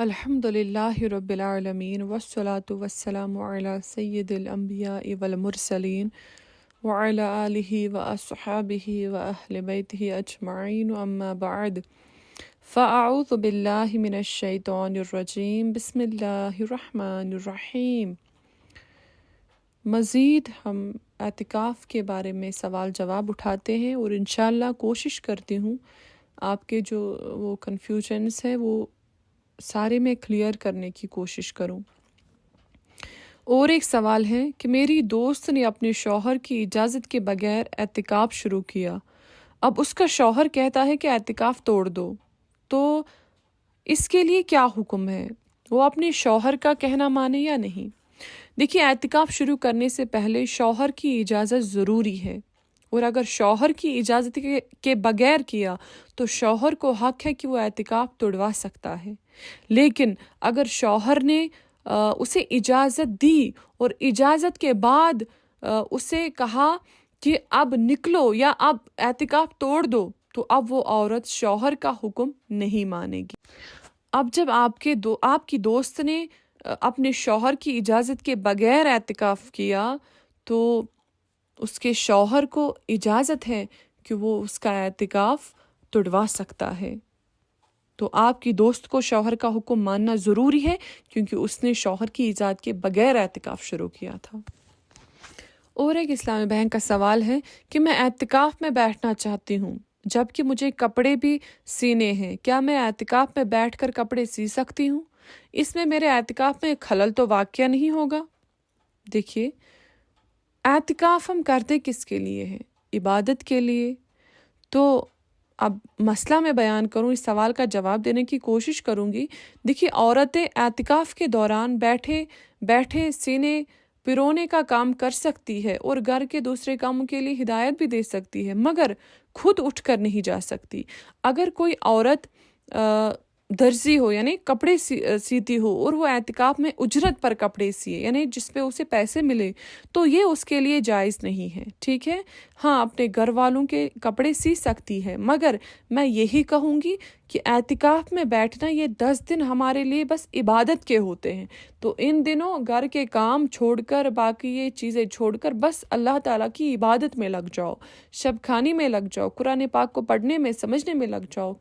الحمد للہ رب العالمین والصلاة والسلام علی سید الانبیاء والمرسلین وعلی آلہ واصحابہ واہل بیتہ اجمعین اما بعد فاعوذ باللہ من الشیطان الرجیم بسم اللہ الرحمن الرحیم۔ مزید ہم اعتکاف کے بارے میں سوال جواب اٹھاتے ہیں اور انشاءاللہ کوشش کرتی ہوں آپ کے جو وہ کنفیوژنس ہے وہ سارے میں کلیئر کرنے کی کوشش کروں۔ اور ایک سوال ہے کہ میری دوست نے اپنے شوہر کی اجازت کے بغیر اعتکاف شروع کیا، اب اس کا شوہر کہتا ہے کہ اعتکاف توڑ دو، تو اس کے لیے کیا حکم ہے؟ وہ اپنے شوہر کا کہنا مانے یا نہیں؟ دیکھیے، اعتکاف شروع کرنے سے پہلے شوہر کی اجازت ضروری ہے، اور اگر شوہر کی اجازت کے بغیر کیا تو شوہر کو حق ہے کہ وہ اعتکاف توڑوا سکتا ہے۔ لیکن اگر شوہر نے اسے اجازت دی اور اجازت کے بعد اسے کہا کہ اب نکلو یا اب اعتکاف توڑ دو، تو اب وہ عورت شوہر کا حکم نہیں مانے گی۔ اب جب آپ کی دوست نے اپنے شوہر کی اجازت کے بغیر اعتکاف کیا تو اس کے شوہر کو اجازت ہے کہ وہ اس کا اعتکاف توڑوا سکتا ہے۔ تو آپ کی دوست کو شوہر کا حکم ماننا ضروری ہے کیونکہ اس نے شوہر کی اجازت کے بغیر اعتکاف شروع کیا تھا۔ اور ایک اسلامی بہن کا سوال ہے کہ میں اعتکاف میں بیٹھنا چاہتی ہوں جبکہ مجھے کپڑے بھی سینے ہیں، کیا میں اعتکاف میں بیٹھ کر کپڑے سی سکتی ہوں؟ اس میں میرے اعتکاف میں خلل تو واقع نہیں ہوگا؟ دیکھیے، اعتکاف ہم کرتے کس کے لیے ہیں؟ عبادت کے لیے۔ تو اب مسئلہ میں بیان کروں، اس سوال کا جواب دینے کی کوشش کروں گی۔ دیکھیے، عورتیں اعتکاف کے دوران بیٹھے سینے پرونے کا کام کر سکتی ہے اور گھر کے دوسرے کاموں کے لیے ہدایت بھی دے سکتی ہے، مگر خود اٹھ کر نہیں جا سکتی۔ اگر کوئی عورت درزی ہو، یعنی کپڑے سیتی ہو، اور وہ اعتکاف میں اجرت پر کپڑے سیے، یعنی جس پہ اسے پیسے ملے، تو یہ اس کے لیے جائز نہیں ہے، ٹھیک ہے؟ ہاں، اپنے گھر والوں کے کپڑے سی سکتی ہے، مگر میں یہی کہوں گی کہ اعتکاف میں بیٹھنا یہ 10 دن ہمارے لیے بس عبادت کے ہوتے ہیں، تو ان دنوں گھر کے کام چھوڑ کر، باقی یہ چیزیں چھوڑ کر بس اللہ تعالیٰ کی عبادت میں لگ جاؤ، شب خانی میں لگ جاؤ، قرآن پاک کو پڑھنے میں سمجھنے میں لگ جاؤ،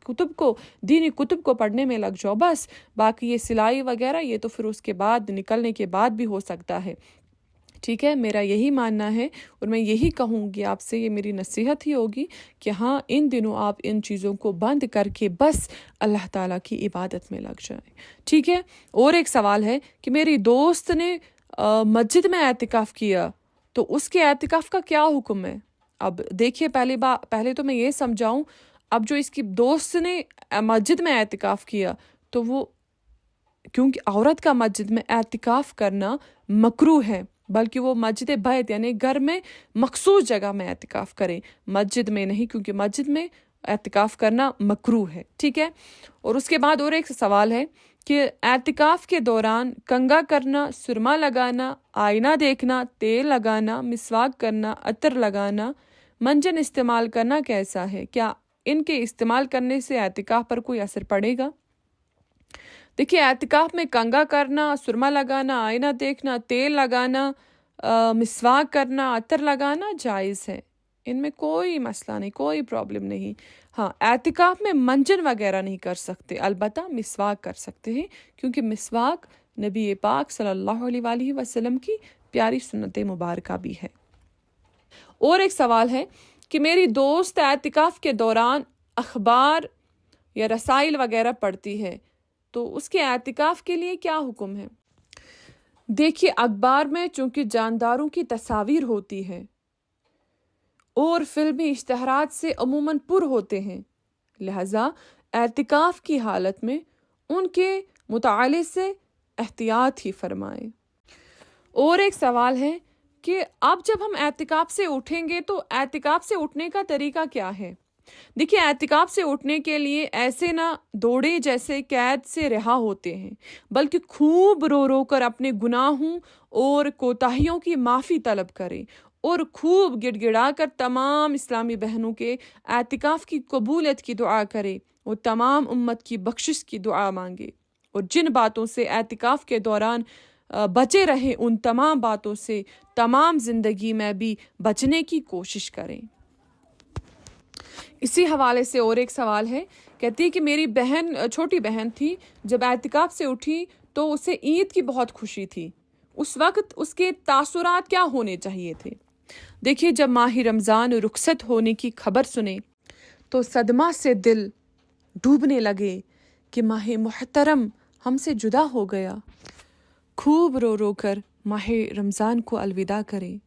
دینی کتب کو پڑھنے میں لگ جاؤ، بس باقی یہ سلائی وغیرہ یہ تو پھر اس کے بعد نکلنے کے بعد بھی ہو سکتا ہے، ٹھیک ہے؟ میرا یہی ماننا ہے اور میں یہی کہوں گی آپ سے، یہ میری نصیحت ہی ہوگی کہ ہاں، ان دنوں آپ ان چیزوں کو بند کر کے بس اللہ تعالیٰ کی عبادت میں لگ جائیں، ٹھیک ہے؟ اور ایک سوال ہے کہ میری دوست نے مسجد میں اعتکاف کیا تو اس کے اعتکاف کا کیا حکم ہے؟ اب دیکھیے، پہلے تو میں یہ سمجھاؤں، اب جو اس کی دوست نے مسجد میں اعتکاف کیا تو وہ، کیونکہ عورت کا مسجد میں اعتکاف کرنا مکروہ ہے، بلکہ وہ مسجد بیت یعنی گھر میں مخصوص جگہ میں اعتکاف کرے، مسجد میں نہیں، کیونکہ مسجد میں اعتکاف کرنا مکروہ ہے، ٹھیک ہے؟ اور اس کے بعد اور ایک سوال ہے کہ اعتکاف کے دوران کنگھا کرنا، سرما لگانا، آئینہ دیکھنا، تیل لگانا، مسواک کرنا، عطر لگانا، منجن استعمال کرنا کیسا ہے؟ کیا ان کے استعمال کرنے سے اعتکاف پر کوئی اثر پڑے گا؟ دیکھیے، اعتکاف میں کنگھا کرنا، سرما لگانا، آئینہ دیکھنا، تیل لگانا، مسواک کرنا، عطر لگانا جائز ہے، ان میں کوئی مسئلہ نہیں، کوئی پرابلم نہیں۔ ہاں، اعتکاف میں منجن وغیرہ نہیں کر سکتے، البتہ مسواک کر سکتے ہیں، کیونکہ مسواک نبی پاک صلی اللہ علیہ وآلہ وسلم کی پیاری سنت مبارکہ بھی ہے۔ اور ایک سوال ہے کہ میری دوست اعتکاف کے دوران اخبار یا رسائل وغیرہ پڑھتی ہے تو اس کے اعتکاف کے لیے کیا حکم ہے؟ دیکھیے، اخبار میں چونکہ جانداروں کی تصاویر ہوتی ہے اور فلمی اشتہارات سے عموماً پر ہوتے ہیں، لہذا اعتکاف کی حالت میں ان کے مطالعے سے احتیاط ہی فرمائیں۔ اور ایک سوال ہے کہ اب جب ہم اعتکاف سے اٹھیں گے تو اعتکاف سے اٹھنے کا طریقہ کیا ہے؟ دیکھیے، اعتکاف سے اٹھنے کے لیے ایسے نہ دوڑے جیسے قید سے رہا ہوتے ہیں، بلکہ خوب رو رو کر اپنے گناہوں اور کوتاہیوں کی معافی طلب کریں اور خوب گڑ گڑا کر تمام اسلامی بہنوں کے اعتکاف کی قبولیت کی دعا کرے اور تمام امت کی بخشش کی دعا مانگے۔ اور جن باتوں سے اعتکاف کے دوران بچے رہیں ان تمام باتوں سے تمام زندگی میں بھی بچنے کی کوشش کریں۔ اسی حوالے سے اور ایک سوال ہے، کہتی ہے کہ میری بہن چھوٹی بہن تھی، جب اعتکاف سے اٹھی تو اسے عید کی بہت خوشی تھی، اس وقت اس کے تاثرات کیا ہونے چاہیے تھے؟ دیکھیے، جب ماہ رمضان رخصت ہونے کی خبر سنے تو صدمہ سے دل ڈوبنے لگے کہ ماہ محترم ہم سے جدا ہو گیا۔ خوب رو رو کر ماہ رمضان کو الوداع کریں۔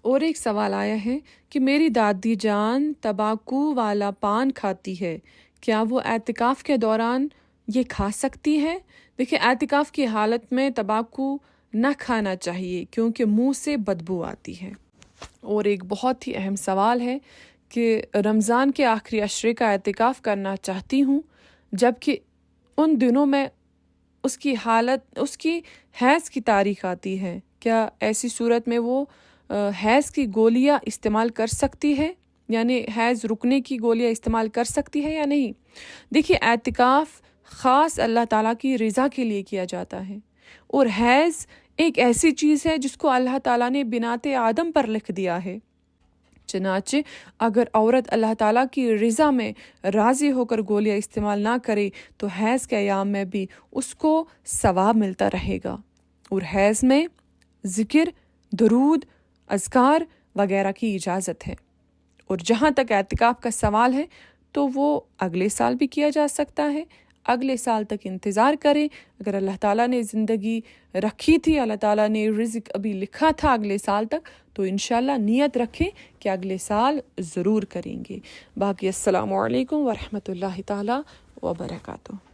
اور ایک سوال آیا ہے کہ میری دادی جان تمباکو والا پان کھاتی ہے، کیا وہ اعتکاف کے دوران یہ کھا سکتی ہے؟ دیکھیں، اعتکاف کی حالت میں تمباکو نہ کھانا چاہیے کیونکہ منہ سے بدبو آتی ہے۔ اور ایک بہت ہی اہم سوال ہے کہ رمضان کے آخری عشرے کا اعتکاف کرنا چاہتی ہوں، جبکہ ان دنوں میں اس کی حیض کی تاریخ آتی ہے، کیا ایسی صورت میں وہ حیض کی گولیاں استعمال کر سکتی ہے، یعنی حیض رکنے کی گولیاں استعمال کر سکتی ہے یا نہیں؟ دیکھیے، اعتکاف خاص اللہ تعالیٰ کی رضا کے لیے کیا جاتا ہے، اور حیض ایک ایسی چیز ہے جس کو اللہ تعالیٰ نے بنات آدم پر لکھ دیا ہے۔ چنانچہ اگر عورت اللہ تعالیٰ کی رضا میں راضی ہو کر گولیاں استعمال نہ کرے تو حیض کے ایام میں بھی اس کو ثواب ملتا رہے گا۔ اور حیض میں ذکر، درود، اذکار وغیرہ کی اجازت ہے۔ اور جہاں تک اعتکاف کا سوال ہے تو وہ اگلے سال بھی کیا جا سکتا ہے، اگلے سال تک انتظار کریں۔ اگر اللہ تعالیٰ نے زندگی رکھی تھی، اللہ تعالیٰ نے رزق ابھی لکھا تھا اگلے سال تک، تو انشاءاللہ نیت رکھیں کہ اگلے سال ضرور کریں گے۔ باقی السلام علیکم ورحمۃ اللہ تعالیٰ وبرکاتہ۔